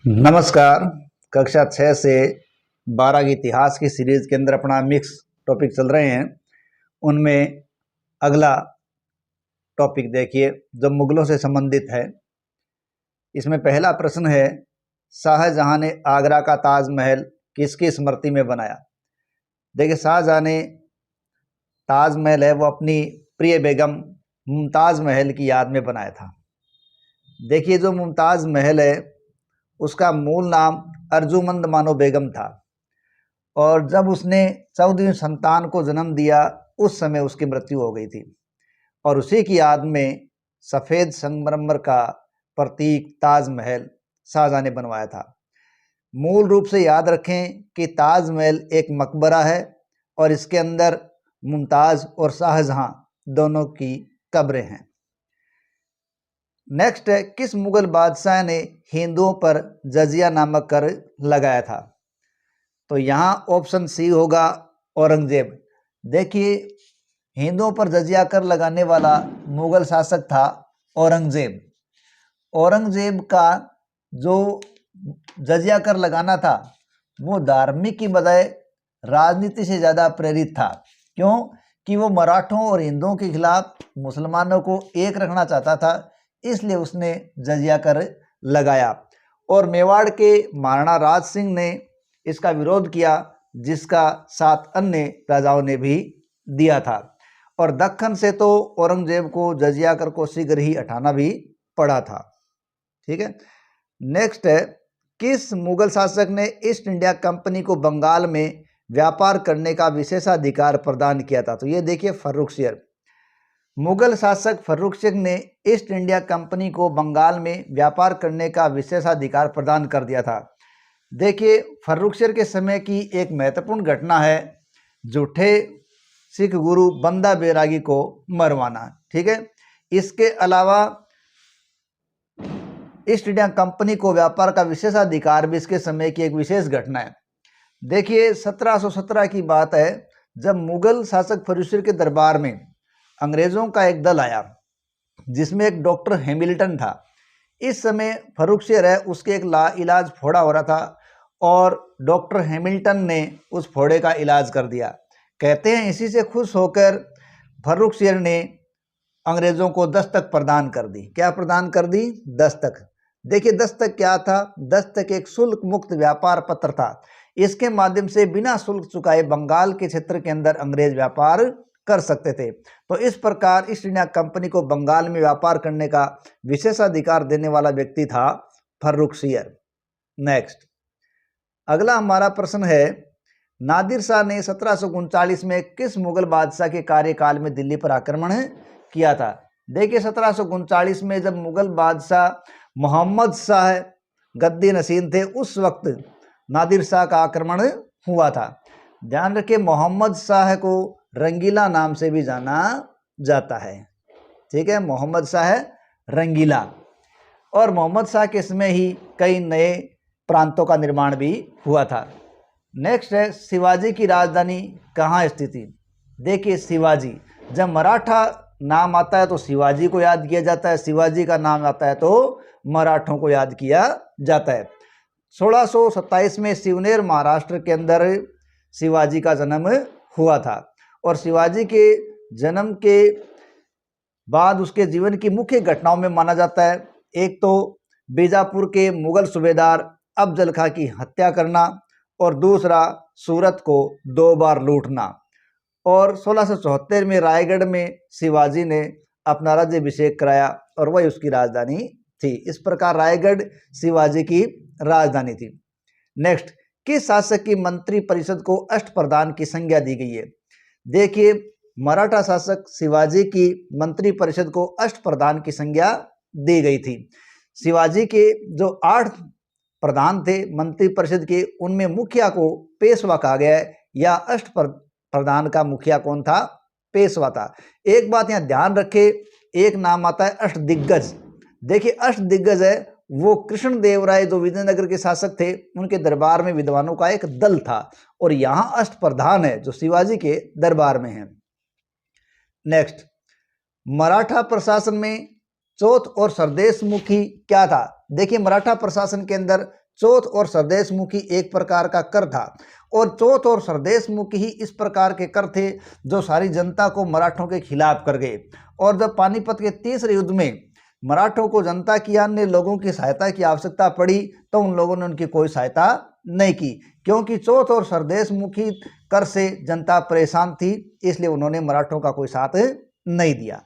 नमस्कार। कक्षा 6 से 12 की इतिहास की सीरीज के अंदर अपना मिक्स टॉपिक चल रहे हैं। उनमें अगला टॉपिक देखिए जो मुगलों से संबंधित है। इसमें पहला प्रश्न है, शाहजहां ने आगरा का ताजमहल किसकी स्मृति में बनाया। देखिए, शाहजहां ने ताजमहल है वो अपनी प्रिय बेगम मुमताज़ महल की याद में बनाया था। देखिए, जो मुमताज़ महल है उसका मूल नाम अर्जुमंद मानो बेगम था और जब उसने 14वीं संतान को जन्म दिया उस समय उसकी मृत्यु हो गई थी और उसी की याद में सफ़ेद संगमरमर का प्रतीक ताजमहल शाहजहां ने बनवाया था। मूल रूप से याद रखें कि ताजमहल एक मकबरा है और इसके अंदर मुमताज़ और शाहजहां दोनों की कब्रें हैं। नेक्स्ट है, किस मुगल बादशाह ने हिंदुओं पर जजिया नामक कर लगाया था। तो यहाँ ऑप्शन सी होगा औरंगजेब। देखिए, हिंदुओं पर जजिया कर लगाने वाला मुगल शासक था औरंगजेब। औरंगजेब का जो जजिया कर लगाना था वो धार्मिक की बजाय राजनीति से ज़्यादा प्रेरित था। क्यों कि वो मराठों और हिंदुओं के खिलाफ मुसलमानों को एक रखना चाहता था, इसलिए उसने जजिया कर लगाया। और मेवाड़ के महाराणा राज सिंह ने इसका विरोध किया, जिसका साथ अन्य राजाओं ने भी दिया था। और दक्कन से तो औरंगजेब को जजिया कर को शीघ्र ही हटाना भी पड़ा था। ठीक है। नेक्स्ट है, किस मुगल शासक ने ईस्ट इंडिया कंपनी को बंगाल में व्यापार करने का विशेषाधिकार प्रदान किया था। तो ये देखिए, फर्रुखसियर। मुगल शासक फर्रुखसियर ने ईस्ट इंडिया कंपनी को बंगाल में व्यापार करने का विशेषाधिकार प्रदान कर दिया था। देखिए, फर्रुखसियर के समय की एक महत्वपूर्ण घटना है झूठे सिख गुरु बंदा बैरागी को मरवाना। ठीक है। इसके अलावा ईस्ट इंडिया कंपनी को व्यापार का विशेषाधिकार भी इसके समय की एक विशेष घटना है। देखिए, 1717 की बात है जब मुगल शासक फर्रुखसियर के दरबार में अंग्रेज़ों का एक दल आया जिसमें एक डॉक्टर हैमिल्टन था। इस समय फर्रुखसियर है उसके एक इलाज फोड़ा हो रहा था और डॉक्टर हैमिल्टन ने उस फोड़े का इलाज कर दिया। कहते हैं इसी से खुश होकर फर्रुखसियर ने अंग्रेज़ों को दस्तक प्रदान कर दी। क्या प्रदान कर दी? दस्तक। देखिए, दस्तक क्या था? दस्तक एक शुल्क मुक्त व्यापार पत्र था। इसके माध्यम से बिना शुल्क चुकाए बंगाल के क्षेत्र के अंदर अंग्रेज व्यापार कर सकते थे। तो इस प्रकार ईस्ट इंडिया कंपनी को बंगाल में व्यापार करने का विशेषाधिकार देने वाला व्यक्ति था फर्रुखसियर। नेक्स्ट, अगला हमारा प्रश्न है, नादिर शाह ने 1739 में किस मुगल बादशाह के कार्यकाल में दिल्ली पर आक्रमण किया था। देखिए, 1739 में जब मुगल बादशाह मोहम्मद शाह गद्दी नशीन थे उस वक्त नादिर शाह का आक्रमण हुआ था। ध्यान रखिए, मोहम्मद शाह को रंगीला नाम से भी जाना जाता है। ठीक है, मोहम्मद शाह रंगीला। और मोहम्मद शाह के समय ही कई नए प्रांतों का निर्माण भी हुआ था। नेक्स्ट है, शिवाजी की राजधानी कहाँ स्थित थी। देखिए, शिवाजी, जब मराठा नाम आता है तो शिवाजी को याद किया जाता है, शिवाजी का नाम आता है तो मराठों को याद किया जाता है। 1627 में शिवनेर महाराष्ट्र के अंदर शिवाजी का जन्म हुआ था और शिवाजी के जन्म के बाद उसके जीवन की मुख्य घटनाओं में माना जाता है, एक तो बीजापुर के मुगल सूबेदार अफजल खां की हत्या करना और दूसरा सूरत को 2 बार लूटना। और 1674 में रायगढ़ में शिवाजी ने अपना राज्याभिषेक कराया और वही उसकी राजधानी थी। इस प्रकार रायगढ़ शिवाजी की राजधानी थी। नेक्स्ट, किस शासक की मंत्री परिषद को अष्टप्रधान की संज्ञा दी गई है। देखिए, मराठा शासक शिवाजी की मंत्री परिषद को अष्टप्रधान की संज्ञा दी गई थी। शिवाजी के जो 8 प्रधान थे मंत्री परिषद के, उनमें मुखिया को पेशवा कहा गया है, या अष्टप्रधान का मुखिया कौन था? पेशवा था। एक बात यहाँ ध्यान रखे, एक नाम आता है अष्टदिग्गज। देखिए, अष्टदिग्गज है वो कृष्णदेव राय जो विजयनगर के शासक थे, उनके दरबार में विद्वानों का एक दल था और यहाँ अष्टप्रधान है जो शिवाजी के दरबार में है। नेक्स्ट, मराठा प्रशासन में चौथ और सरदेशमुखी क्या था। देखिए मराठा प्रशासन के अंदर चौथ और सरदेशमुखी एक प्रकार का कर था, और चौथ और सरदेशमुखी ही इस प्रकार के कर थे जो सारी जनता को मराठों के खिलाफ कर गए। और जब पानीपत के तीसरे युद्ध में मराठों को जनता की अन्य लोगों की सहायता की आवश्यकता पड़ी तो उन लोगों ने उनकी कोई सहायता नहीं की, क्योंकि चौथ और सरदेशमुखी कर से जनता परेशान थी, इसलिए उन्होंने मराठों का कोई साथ नहीं दिया।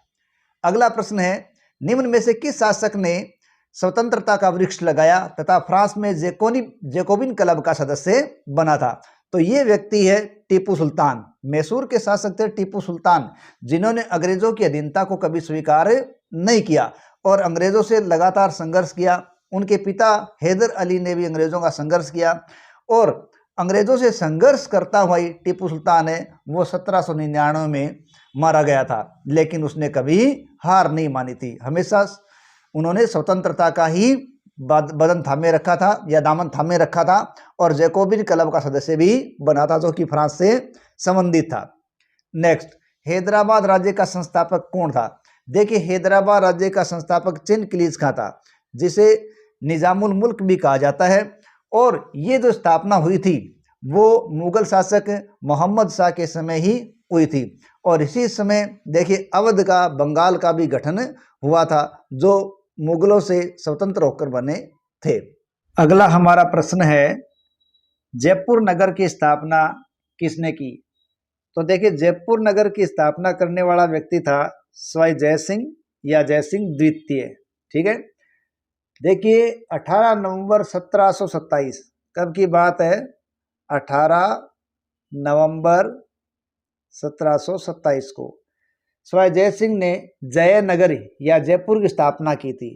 अगला प्रश्न है, निम्न में से किस शासक ने स्वतंत्रता का वृक्ष लगाया तथा फ्रांस में जैकोबिन क्लब का सदस्य बना था? तो ये व्यक्ति है टीपू सुल्तान। मैसूर के शासक थे टीपू सुल्तान, जिन्होंने अंग्रेजों की अधीनता को कभी स्वीकार नहीं किया और अंग्रेजों से लगातार संघर्ष किया। उनके पिता हैदर अली ने भी अंग्रेजों का संघर्ष किया, और अंग्रेजों से संघर्ष करता हुआ ही टीपू सुल्तान है वो 1799 में मारा गया था, लेकिन उसने कभी हार नहीं मानी थी। हमेशा उन्होंने स्वतंत्रता का ही बदन थामे रखा था या दामन थामे रखा था, और जैकोबिन क्लब का सदस्य भी बना था जो कि फ्रांस से संबंधित था। नेक्स्ट, हैदराबाद राज्य का संस्थापक कौन था? देखिए हैदराबाद राज्य का संस्थापक चिनकिलीज खां था, जिसे निजामुल मुल्क भी कहा जाता है। और ये जो स्थापना हुई थी वो मुगल शासक मोहम्मद शाह के समय ही हुई थी, और इसी समय देखिए अवध का, बंगाल का भी गठन हुआ था जो मुगलों से स्वतंत्र होकर बने थे। अगला हमारा प्रश्न है, जयपुर नगर की स्थापना किसने की? तो देखिए जयपुर नगर की स्थापना करने वाला व्यक्ति था सवाई जयसिंह या जयसिंह द्वितीय। ठीक है, देखिए 18 नवंबर 1727 कब की बात है? 18 नवंबर 1727 को सवाई जयसिंह ने जयनगर या जयपुर की स्थापना की थी,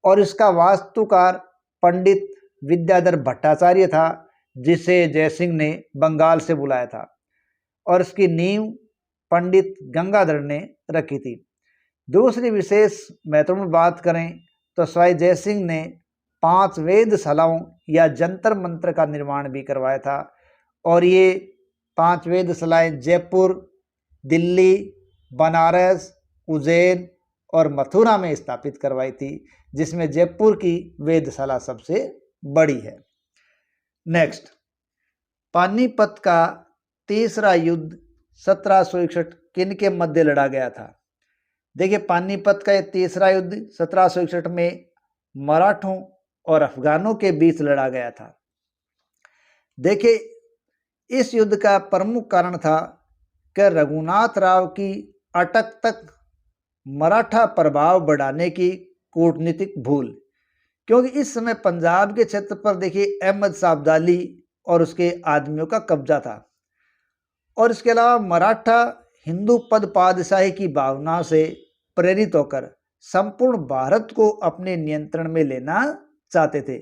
और इसका वास्तुकार पंडित विद्याधर भट्टाचार्य था, जिसे जयसिंह ने बंगाल से बुलाया था, और इसकी नींव पंडित गंगाधर ने रखी थी। दूसरी विशेष महत्वपूर्ण बात करें तो सवाई जयसिंह ने 5 वेधशालाओं या जंतर मंत्र का निर्माण भी करवाया था, और ये 5 वेधशालाएं जयपुर, दिल्ली, बनारस, उज्जैन और मथुरा में स्थापित करवाई थी, जिसमें जयपुर की वेधशाला सबसे बड़ी है। नेक्स्ट, पानीपत का तीसरा युद्ध 1761 किन के मध्य लड़ा गया था? देखिए पानीपत का यह तीसरा युद्ध 1761 में मराठों और अफगानों के बीच लड़ा गया था। देखिए इस युद्ध का प्रमुख कारण था कि रघुनाथ राव की अटक तक मराठा प्रभाव बढ़ाने की कूटनीतिक भूल, क्योंकि इस समय पंजाब के क्षेत्र पर देखिए अहमद शाह अब्दाली और उसके आदमियों का कब्जा था, और इसके अलावा मराठा हिंदू पद पादशाही की भावना से प्रेरित होकर संपूर्ण भारत को अपने नियंत्रण में लेना चाहते थे,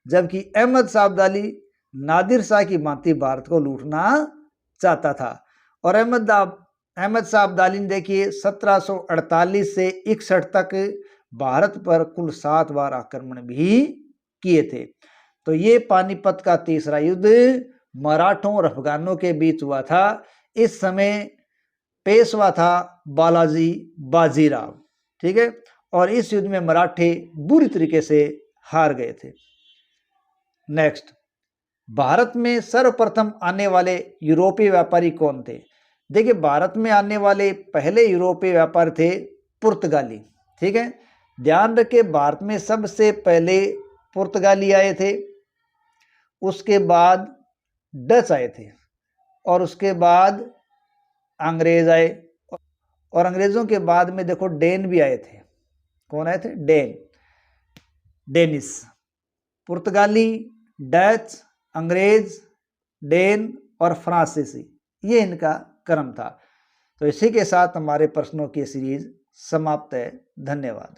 जबकि अहमद शाह अब्दाली नादिर शाह की भांति भारत को लूटना चाहता था। और अहमद शाह अब्दाली ने देखिए 1748 से 61 तक भारत पर कुल 7 बार आक्रमण भी किए थे। तो ये पानीपत का तीसरा युद्ध मराठों और अफगानों के बीच हुआ था। इस समय पेशवा था बालाजी बाजीराव। ठीक है, और इस युद्ध में मराठे बुरी तरीके से हार गए थे। नेक्स्ट, भारत में सर्वप्रथम आने वाले यूरोपीय व्यापारी कौन थे? देखिए भारत में आने वाले पहले यूरोपीय व्यापारी थे पुर्तगाली। ठीक है, ध्यान रखें भारत में सबसे पहले पुर्तगाली आए थे, उसके बाद डच आए थे, और उसके बाद अंग्रेज आए, और अंग्रेजों के बाद में देखो डेन भी आए थे। कौन आए थे? डेनिस। पुर्तगाली, डच, अंग्रेज, डेन और फ्रांसीसी, ये इनका क्रम था। तो इसी के साथ हमारे प्रश्नों की सीरीज समाप्त है। धन्यवाद।